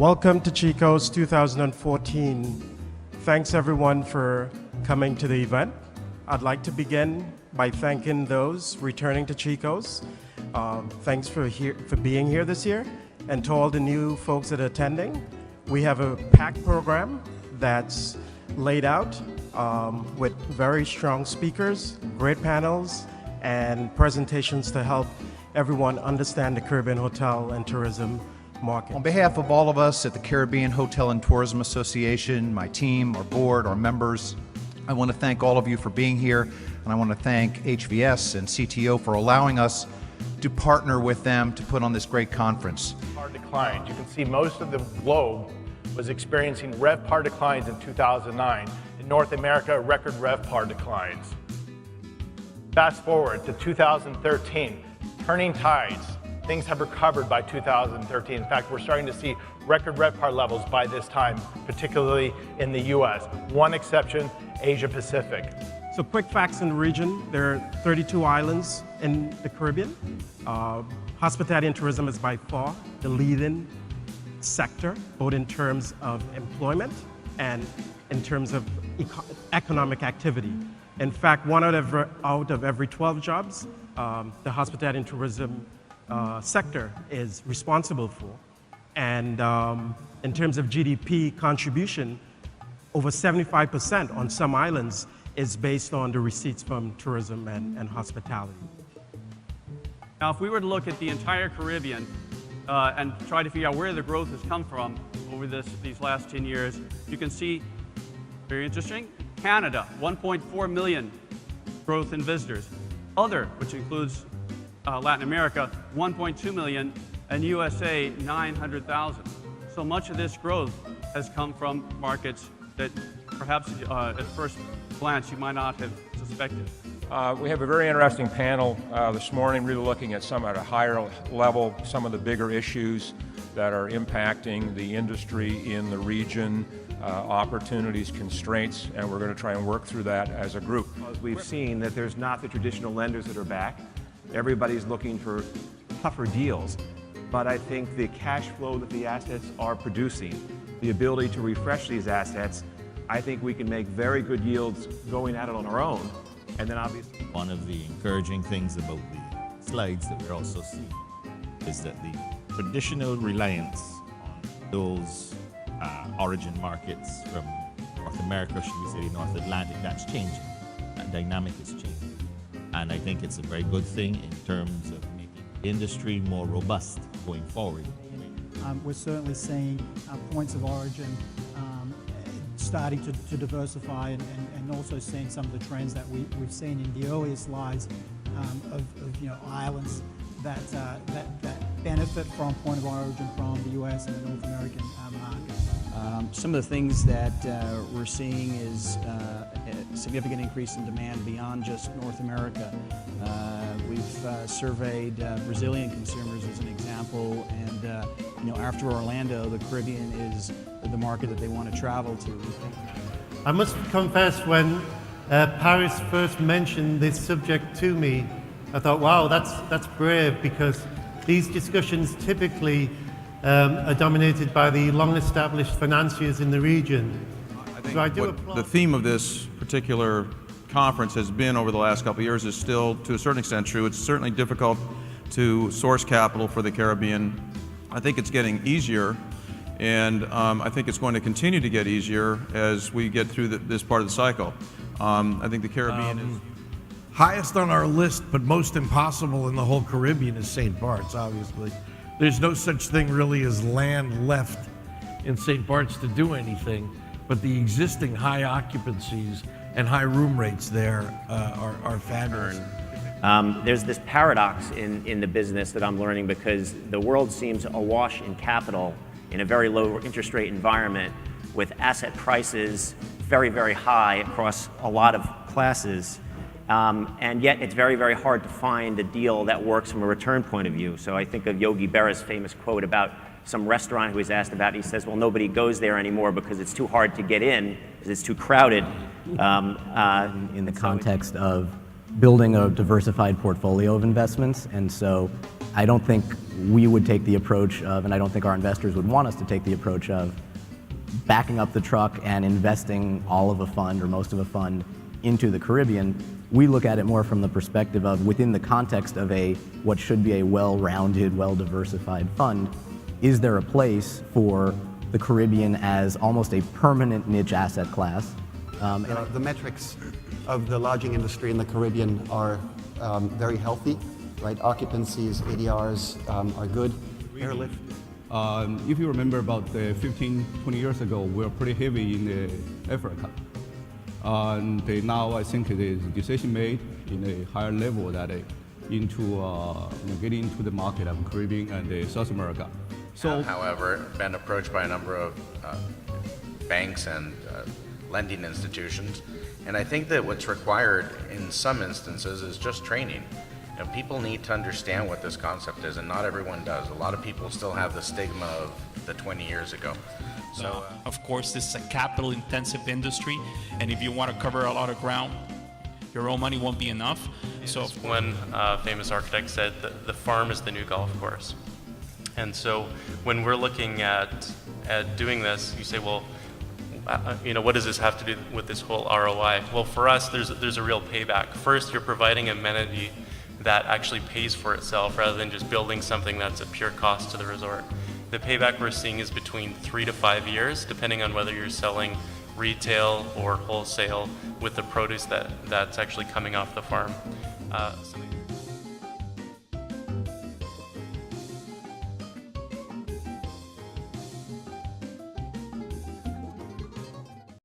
Welcome to Chicos 2014. Thanks everyone for coming to the event. I'd like to begin by thanking those returning to Chicos. Thanks for being here this year. And to all the new folks that are attending, we have a packed program that's laid out with very strong speakers, great panels, and presentations to help everyone understand the Caribbean hotel and tourism market. On behalf of all of us at the Caribbean Hotel and Tourism Association, my team, our board, our members, I want to thank all of you for being here, and I want to thank HVS and CTO for allowing us to partner with them to put on this great conference. RevPAR declines. You can see most of the globe was experiencing RevPAR declines in 2009. In North America, record RevPAR declines. Fast forward to 2013, turning tides. Things have recovered by 2013. In fact, we're starting to see record RevPAR levels by this time, particularly in the US. One exception, Asia Pacific. So quick facts in the region, there are 32 islands in the Caribbean. Hospitality and tourism is by far the leading sector, both in terms of employment and in terms of economic activity. In fact, one out of every 12 jobs, the hospitality and tourism sector is responsible for. And in terms of GDP contribution, over 75% on some islands is based on the receipts from tourism and hospitality. Now, if we were to look at the entire Caribbean and try to figure out where the growth has come from over these last 10 years, you can see, very interesting, Canada, 1.4 million growth in visitors. Other, which includes Latin America, 1.2 million, and USA, 900,000. So much of this growth has come from markets that perhaps at first glance you might not have suspected. We have a very interesting panel this morning, really looking at some at a higher level, some of the bigger issues that are impacting the industry in the region, opportunities, constraints, and we're going to try and work through that as a group. We've seen that there's not the traditional lenders that are back. Everybody's looking for tougher deals. But I think the cash flow that the assets are producing, the ability to refresh these assets, I think we can make very good yields going at it on our own. And then obviously, one of the encouraging things about the slides that we're also seeing is that the traditional reliance on those origin markets from North America, should we say the North Atlantic, that's changing. That dynamic is changing. And I think it's a very good thing in terms of making the industry more robust going forward. We're certainly seeing points of origin starting to diversify and also seeing some of the trends that we've seen in the earlier slides of islands that benefit from point of origin from the US and the North American market. Some of the things that we're seeing is a significant increase in demand beyond just North America. We've surveyed Brazilian consumers as an example, and after Orlando, the Caribbean is the market that they want to travel to. I must confess, when Paris first mentioned this subject to me, I thought, wow, that's brave, because these discussions typically are dominated by the long-established financiers in the region. I think the theme of this particular conference has been over the last couple of years is still, to a certain extent, true. It's certainly difficult to source capital for the Caribbean. I think it's getting easier, and I think it's going to continue to get easier as we get through this part of the cycle. I think the Caribbean is... Highest on our list, but most impossible in the whole Caribbean is St. Bart's, obviously. There's no such thing really as land left in St. Bart's to do anything, but the existing high occupancies and high room rates there are fabulous. There's this paradox in the business that I'm learning, because the world seems awash in capital in a very low interest rate environment with asset prices very, very high across a lot of classes. And yet it's very, very hard to find a deal that works from a return point of view. So I think of Yogi Berra's famous quote about some restaurant who was asked about it. He says, well, nobody goes there anymore because it's too hard to get in, because it's too crowded. In the context of building a diversified portfolio of investments. And so I don't think we would take the approach of, and I don't think our investors would want us to take the approach of backing up the truck and investing all of a fund or most of a fund into the Caribbean. We look at it more from the perspective of, within the context of what should be a well-rounded, well-diversified fund, is there a place for the Caribbean as almost a permanent niche asset class? The metrics of the lodging industry in the Caribbean are very healthy, right? Occupancies, ADRs are good. Airlift. If you remember about 15, 20 years ago, we were pretty heavy in Africa. And now I think it is a decision made in a higher level that getting into the market of Caribbean and South America. So, however, been approached by a number of banks and lending institutions, and I think that what's required in some instances is just training. You know, people need to understand what this concept is, and not everyone does. A lot of people still have the stigma of the 20 years ago. So, of course, this is a capital-intensive industry, and if you want to cover a lot of ground, your own money won't be enough. So, when a famous architect said that the farm is the new golf course. And so when we're looking at doing this, you say, well, what does this have to do with this whole ROI? Well, for us, there's a real payback. First, you're providing amenity that actually pays for itself rather than just building something that's a pure cost to the resort. The payback we're seeing is between 3 to 5 years, depending on whether you're selling retail or wholesale with the produce that's actually coming off the farm.